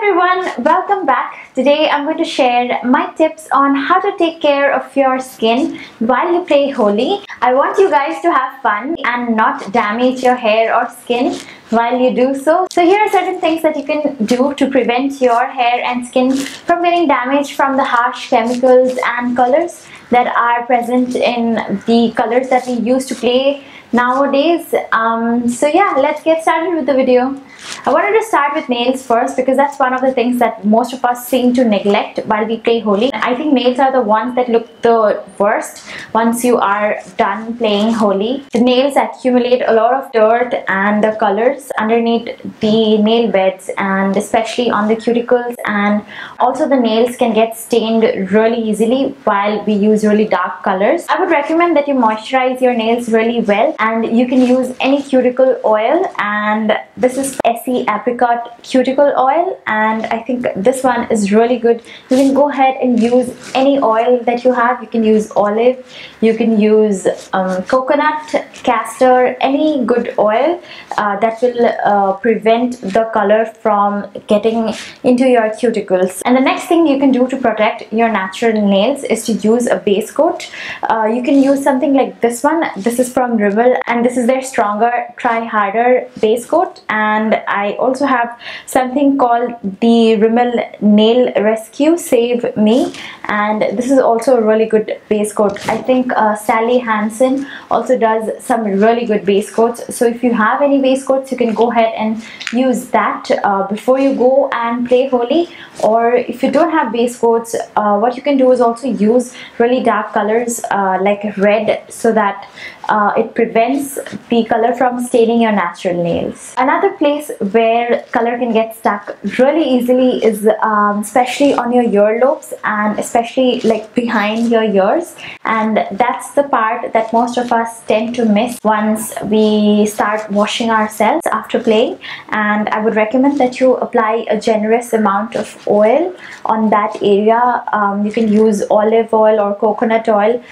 everyone, welcome back. Today I'm going to share my tips on how to take care of your skin while you play Holi. I want you guys to have fun and not damage your hair or skin while you do so. So here are certain things that you can do to prevent your hair and skin from getting damaged from the harsh chemicals and colors that are present in the colors that we use to play nowadays. So yeah, let's get started with the video. I wanted to start with nails first because that's one of the things that most of us seem to neglect while we play Holi. I think nails are the ones that look the worst once you are done playing Holi. The nails accumulate a lot of dirt and the colors underneath the nail beds, and especially on the cuticles, and also the nails can get stained really easily while we use really dark colors. I would recommend that you moisturize your nails really well, and you can use any cuticle oil, and this is SE Apricot cuticle oil, and I think this one is really good. You can go ahead and use any oil that you have. You can use olive, you can use coconut, castor, any good oil that will prevent the color from getting into your cuticles. And the next thing you can do to protect your natural nails is to use a base coat. You can use something like this one. This is from Rimmel, and this is their stronger try harder base coat. And I also have something called the Rimmel Nail Rescue Save Me, and this is also a really good base coat. I think Sally Hansen also does some really good base coats. So if you have any base coats, you can go ahead and use that before you go and play Holi. Or if you don't have base coats, what you can do is also use really dark colors like red, so that it prevents the color from staining your natural nails. Another place where color can get stuck really easily is especially on your earlobes, and especially like behind your ears, and that's the part that most of us tend to miss once we start washing ourselves after playing. And I would recommend that you apply a generous amount of oil on that area. You can use olive oil or coconut oil.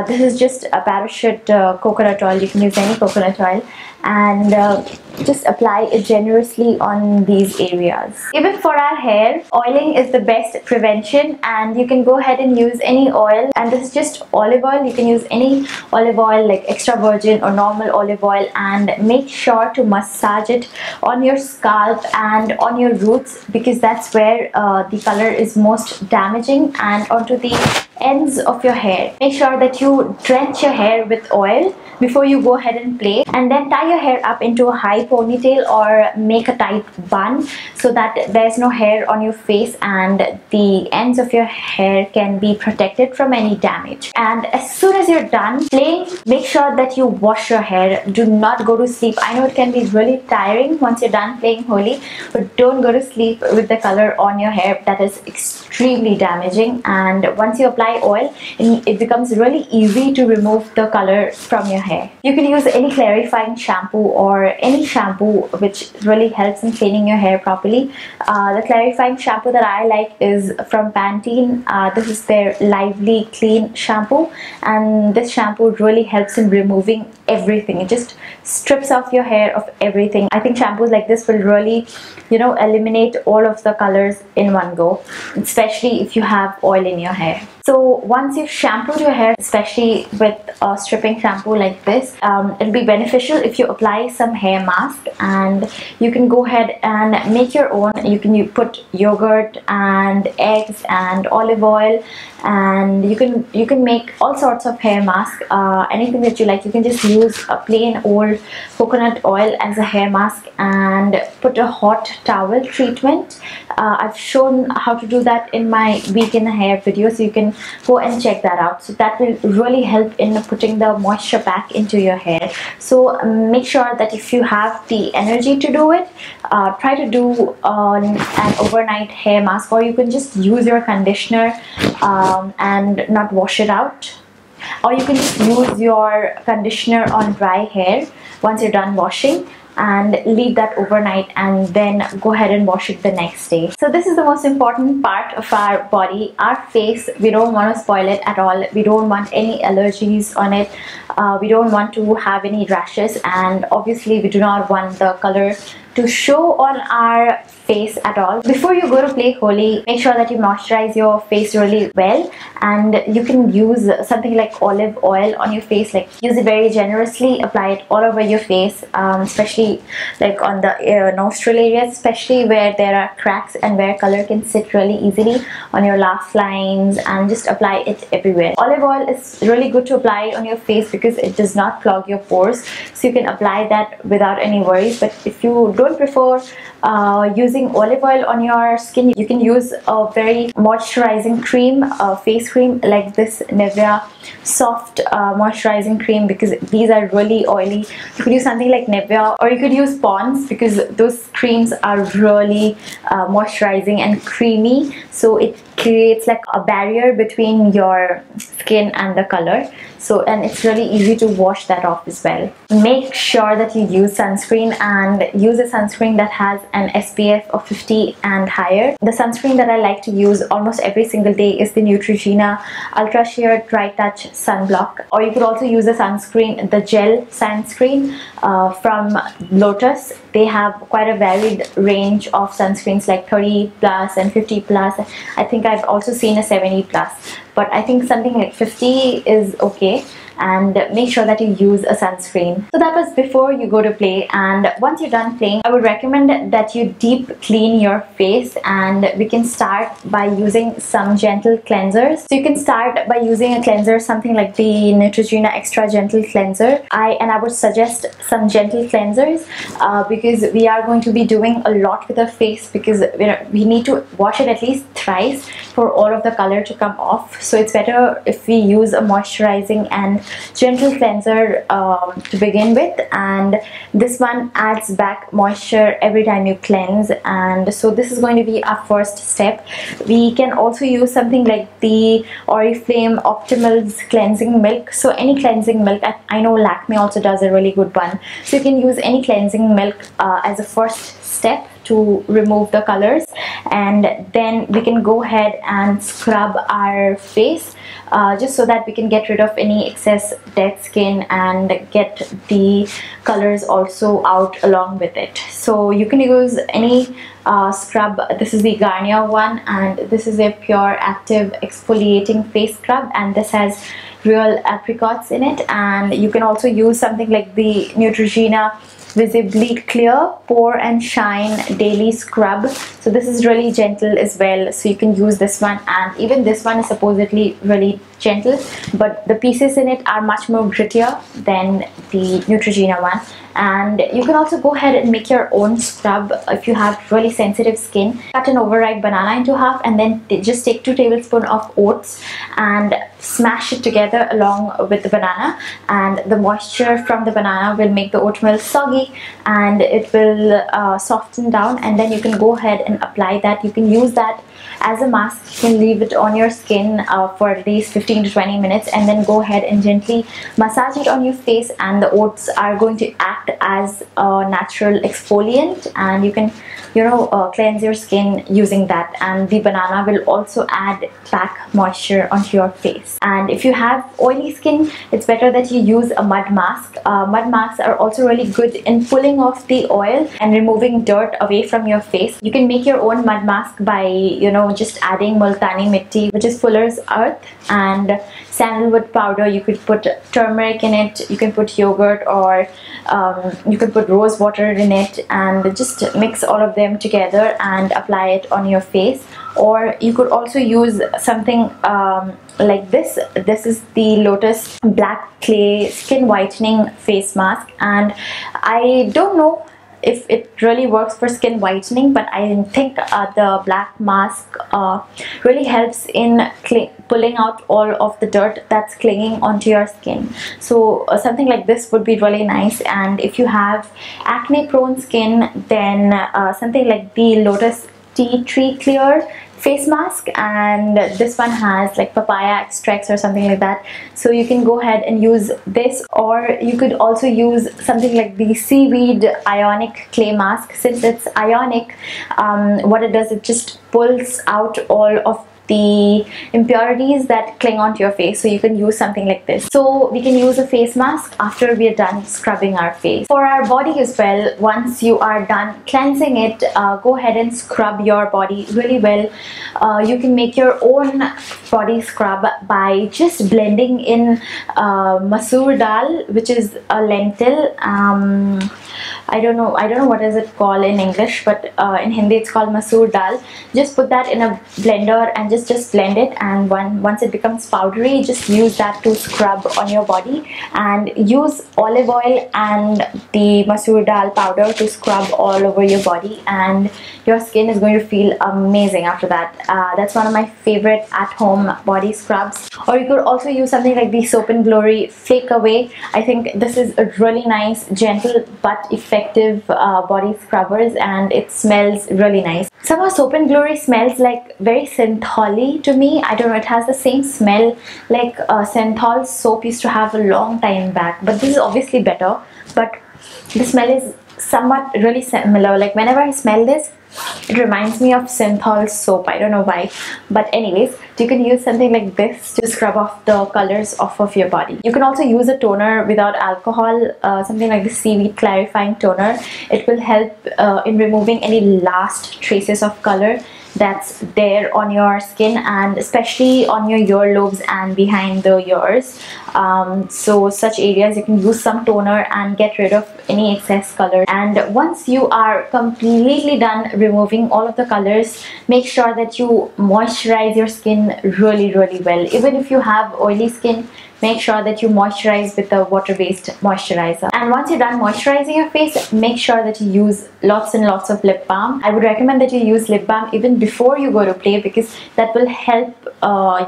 This is just a parachute coconut oil. You can use any coconut oil, and just apply it generously on these areas. Even for our hair, oiling is the best prevention, and you can go ahead and use any oil, and this is just olive oil. You can use any olive oil like extra virgin or normal olive oil, and make sure to massage it on your scalp and on your roots, because that's where the color is most damaging, and onto the ends of your hair. Make sure that you drench your hair with oil before you go ahead and play, and then tie your hair up into a high ponytail or make a tight bun so that there's no hair on your face, and the ends of your hair can be protected from any damage. And as soon as you're done playing, make sure that you wash your hair. Do not go to sleep. I know it can be really tiring once you're done playing Holi, but don't go to sleep with the color on your hair. That is extremely damaging, and once you apply oil, it becomes really easy to remove the color from your hair. You can use any clarifying shampoo or any shampoo which really helps in cleaning your hair properly. The clarifying shampoo that I like is from Pantene. This is their Lively Clean shampoo, and this shampoo really helps in removing everything. It just strips off your hair of everything. I think shampoos like this will really, eliminate all of the colors in one go, especially if you have oil in your hair. So once you've shampooed your hair, especially with a stripping shampoo like this, it'll be beneficial if you apply some hair mask, and you can go ahead and make your own. You can put yogurt and eggs and olive oil, and you can make all sorts of hair mask, anything that you like. You can just use a plain old coconut oil as a hair mask and put a hot towel treatment. I've shown how to do that in my week in the hair video, so you can go and check that out. So that will really help in putting the moisture back into your hair. So make sure that if you have the energy to do it, try to do an overnight hair mask, or you can just use your conditioner and not wash it out, or you can just use your conditioner on dry hair once you're done washing, and leave that overnight, and then go ahead and wash it the next day. So this is the most important part of our body, our face. We don't want to spoil it at all. We don't want any allergies on it. We don't want to have any rashes, and obviously we do not want the color to show on our face at all. Before you go to play Holi, make sure that you moisturize your face really well, and you can use something like olive oil on your face. Like, use it very generously, apply it all over your face, especially like on the nostril areas, especially where there are cracks and where color can sit really easily on your laugh lines, and just apply it everywhere. Olive oil is really good to apply on your face because it does not clog your pores, so you can apply that without any worries. But if you don't prefer using olive oil on your skin, you can use a very moisturizing cream, face cream like this Nivea soft moisturizing cream, because these are really oily. You could use something like Nivea, or you could use Pond's, because those creams are really moisturizing and creamy, so it creates like a barrier between your skin and the color. So, and it's really easy to wash that off as well. Make sure that you use sunscreen, and use a sunscreen that has an SPF of 50 and higher. The sunscreen that I like to use almost every single day is the Neutrogena Ultra Sheer Dry Touch Sunblock. Or you could also use the sunscreen, the gel sunscreen from Lotus. They have quite a varied range of sunscreens, like 30 plus and 50 plus. I think I've also seen a 70 plus, but I think something like 50 is okay. And make sure that you use a sunscreen. So that was before you go to play, and once you're done playing, I would recommend that you deep clean your face, and we can start by using some gentle cleansers. So you can start by using a cleanser, something like the Neutrogena Extra Gentle Cleanser. I would suggest some gentle cleansers because we are going to be doing a lot with our face, because we need to wash it at least thrice for all of the color to come off. So it's better if we use a moisturizing and gentle cleanser to begin with, and this one adds back moisture every time you cleanse. And so this is going to be our first step. We can also use something like the Oriflame Optimal's cleansing milk. So any cleansing milk, I know Lakme also does a really good one, so you can use any cleansing milk as a first step to remove the colors, and then we can go ahead and scrub our face just so that we can get rid of any excess dead skin and get the colors also out along with it. So you can use any scrub. This is the Garnier one, and this is a pure active exfoliating face scrub, and this has real apricots in it. And you can also use something like the Neutrogena Visibly Clear Pore and Shine Daily Scrub. So this is really gentle as well, so you can use this one, and even this one is supposedly really gentle, but the pieces in it are much more grittier than the Neutrogena one. And you can also go ahead and make your own scrub if you have really sensitive skin. Cut an overripe banana into half, and then just take 2 tablespoons of oats and smash it together along with the banana, and the moisture from the banana will make the oatmeal soggy, and it will soften down, and then you can go ahead and apply that. You can use that as a mask. You can leave it on your skin for at least 15 to 20 minutes, and then go ahead and gently massage it on your face, and the oats are going to act as a natural exfoliant, and you can cleanse your skin using that. And the banana will also add back moisture onto your face. And if you have oily skin, it's better that you use a mud mask. Mud masks are also really good in pulling off the oil and removing dirt away from your face. You can make your own mud mask by just adding multani mitti, which is fuller's earth, and sandalwood powder. You could put turmeric in it, you can put yogurt, or you can put rose water in it, and just mix all of them together and apply it on your face. Or you could also use something like this. This is the Lotus Black Clay Skin Whitening Face Mask, and I don't know if it really works for skin whitening, but I think the black mask really helps in pulling out all of the dirt that's clinging onto your skin. So something like this would be really nice. And if you have acne prone skin, then something like the Lotus Tea Tree Clear face mask, and this one has like papaya extracts or something like that, so you can go ahead and use this. Or you could also use something like the seaweed ionic clay mask. Since it's ionic, what it does, it just pulls out all of the impurities that cling onto your face. So you can use something like this. So we can use a face mask after we are done scrubbing our face. For our body as well, once you are done cleansing it, go ahead and scrub your body really well. You can make your own body scrub by just blending in masoor dal, which is a lentil. I don't know what is it called in English, but in Hindi it's called masoor dal. Just put that in a blender and just blend it, and once it becomes powdery, just use that to scrub on your body, and use olive oil and the masoor dal powder to scrub all over your body, and your skin is going to feel amazing after that. That's one of my favorite at-home body scrubs. Or you could also use something like the Soap and Glory Flake Away. I think this is a really nice, gentle but effective body scrubbers, and it smells really nice. Somehow Soap and Glory smells like very synthol-y to me. I don't know, it has the same smell like synthol soap used to have a long time back, but this is obviously better, but the smell is somewhat really similar. Like whenever I smell this, it reminds me of synthol soap. I don't know why, but anyways, you can use something like this to scrub off the colors off of your body. You can also use a toner without alcohol, something like the seaweed clarifying toner. It will help in removing any last traces of color that's there on your skin, and especially on your earlobes and behind the ears. So such areas you can use some toner and get rid of any excess color. And once you are completely done removing all of the colors, make sure that you moisturize your skin really well. Even if you have oily skin, make sure that you moisturize with a water-based moisturizer. And once you're done moisturizing your face, make sure that you use lots and lots of lip balm. I would recommend that you use lip balm even before you go to play, because that will help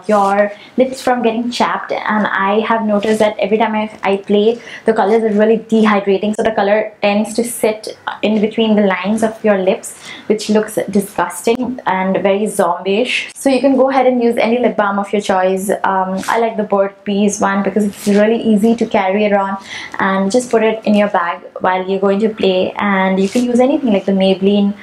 your lips from getting chapped. And I have noticed that every time I play, the colors are really dehydrating, so the color tends to sit in between the lines of your lips, which looks disgusting and very zombie-ish. So you can go ahead and use any lip balm of your choice. I like the Bird Peas one because it's really easy to carry around, and just put it in your bag while you're going to play. And you can use anything like the Maybelline,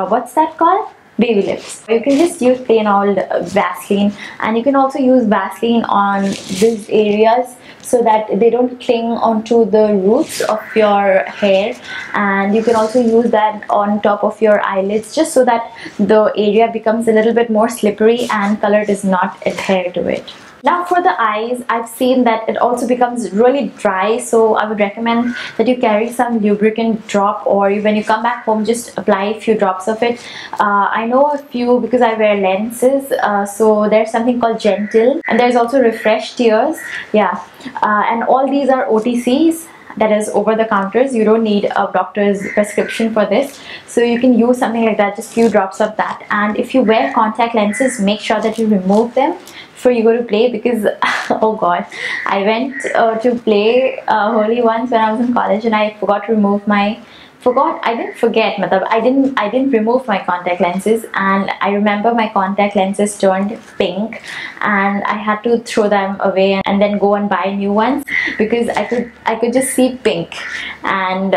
what's that called? Baby lips. You can just use plain old Vaseline, and you can also use Vaseline on these areas so that they don't cling onto the roots of your hair. And you can also use that on top of your eyelids, just so that the area becomes a little bit more slippery and color does not adhere to it. Now for the eyes, I've seen that it also becomes really dry, so I would recommend that you carry some lubricant drop, or when you come back home, just apply a few drops of it. I know a few because I wear lenses, so there's something called Gentle, and there's also Refresh Tears. Yeah, and all these are OTCs, that is over the counters. You don't need a doctor's prescription for this, so you can use something like that, just few drops of that. And if you wear contact lenses, make sure that you remove them before you go to play, because oh god, I went to play Holi once when I was in college, and I forgot to remove my I didn't remove my contact lenses, and I remember my contact lenses turned pink, and I had to throw them away and then go and buy new ones because I could just see pink. And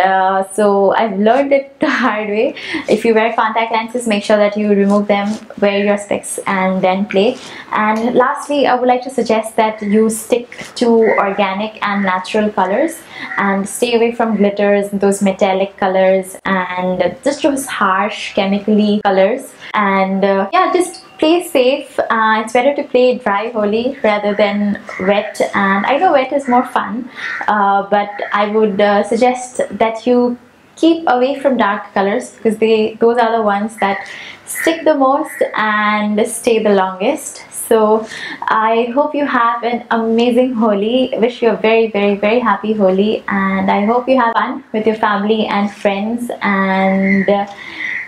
so I've learned it the hard way. If you wear contact lenses, make sure that you remove them, wear your specs, and then play. And lastly, I would like to suggest that you stick to organic and natural colors, and stay away from glitters, those metallic colors, and just those harsh chemically colors. And yeah, just play safe. It's better to play dry Holi rather than wet, and I know wet is more fun, but I would suggest that you keep away from dark colors, because those are the ones that stick the most and stay the longest. So I hope you have an amazing Holi. Wish you a very happy Holi, and I hope you have fun with your family and friends. And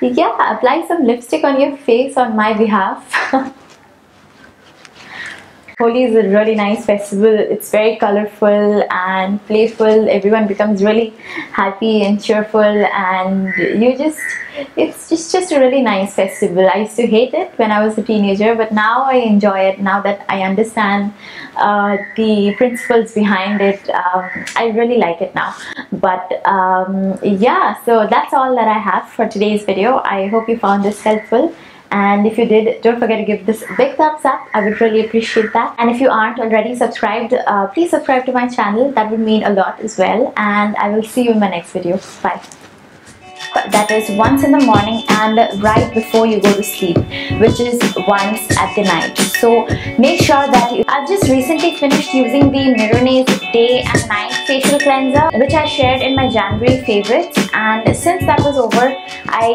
yeah, apply some lipstick on your face on my behalf. Holi is a really nice festival. It's very colorful and playful. Everyone becomes really happy and cheerful, and it's just a really nice festival. I used to hate it when I was a teenager, but now I enjoy it. Now that I understand the principles behind it, I really like it now. But yeah, so that's all that I have for today's video. I hope you found this helpful. and if you did, don't forget to give this a big thumbs up. I would really appreciate that. And if you aren't already subscribed, please subscribe to my channel. That would mean a lot as well. And I will see you in my next video. Bye. That is once in the morning and right before you go to sleep, which is once at the night. So make sure that I've just recently finished using the Mirone's Day and Night Facial Cleanser, which I shared in my January favorites, and since that was over, I